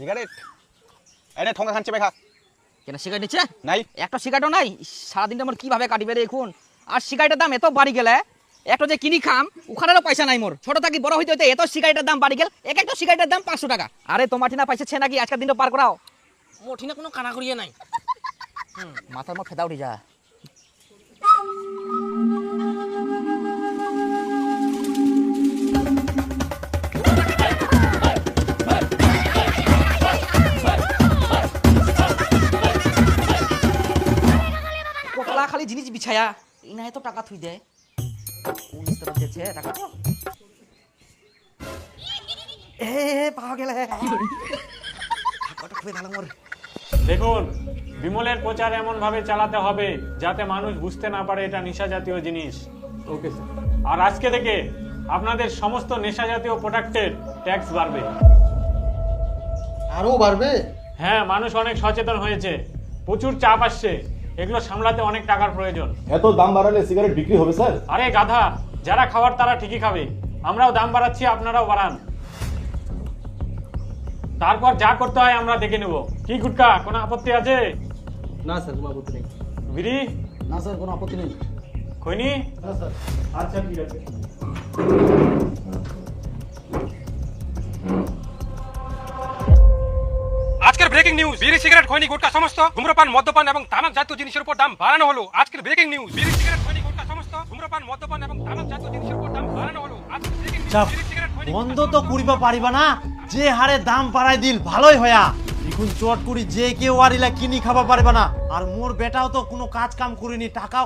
Cigarette এনে ঠোঙা খাচ্ছে ভাই খা কেন সিগারেট নিচ্ছে নাই একটা সিগারেটও নাই সারাদিনটা আমার কিভাবে কাটিবে রে এখন আর সিগারেটের দাম এত বাড়ি গেলে একটা যে কিনি খাম ওখানেরও পয়সা নাই মোর ছোট থাকি বড় হইতে হইতে এত সিগারেটের দাম বাড়ি গেল এক একটা সিগারেটের দাম 500 টাকা আরে তোমার ঠিনা পাইছে নাকি আজকের দিনটা পার করাও মোটিনা কোনো কানা করিয়ে নাই মাথার মধ্যে ফেদা উঠে যা কতলা খালি জিনিস বিছায়া এই না এত টাকা থুই দেয় কোন স্তরে দিয়েছে টাকা তো এ পাওয়া গেলে টাকাটা খুবই ভালো মোর দেখুন বিমলের প্রচার এমন ভাবে চালাতে হবে যাতে মানুষ বুঝতে না পারে এটা নেশা জাতীয় জিনিস। Okay sir. আর আজকে থেকে আপনাদের সমস্ত নেশা জাতীয় প্রোডাক্টের ট্যাক্স বাড়বে। আরো বাড়বে? হ্যাঁ, মানুষ অনেক সচেতন হয়েছে, প্রচুর চাপ আসছে, এগুলো সামলাতে অনেক টাকার প্রয়োজন। এত দাম বাড়ালে সিগারেট বিক্রি হবে স্যার? আরে গাধা, যারা খাওয়ার তারা ঠিকই খাবে, আমরাও দাম বাড়াচ্ছি, আপনারাও বাড়ান, তারপর যা করতে হয় আমরা দেখে নেব। কি গুটকা, কোনো আপত্তি আছে? না স্যার, কোনো আপত্তি নেই। বিড়ি? না স্যার, কোনো আপত্তি নেই। খৈনি? না স্যার। আচ্ছা ঠিক আছে। আজকের ব্রেকিং নিউজ, বিড়ি সিগারেট খৈনি গুটকা সমস্ত ধূম্রপান মদ্যপান এবং তামাক জাতীয় জিনিসের উপর দাম বাড়ানো হলো। আজকের ব্রেকিং নিউজ, বিড়ি সিগারেট খৈনি গুটকা সমস্ত ধূম্রপান মদ্যপান এবং তামাক জাতীয় জিনিসের উপর দাম বাড়ানো হলো। আজকের ব্রেকিং নিউজ, বিড়ি সিগারেট খৈনি বন্ধ তো করিবা পারিবা না, যে হারে দাম বাড়াই দিল ভালোই হয়া এখন চট করি যে কেউ আর ইলা কিনি খাবা পারিবা না। আর মোর বেটাও তো কোনো কাজ কাম করিনি, টাকাও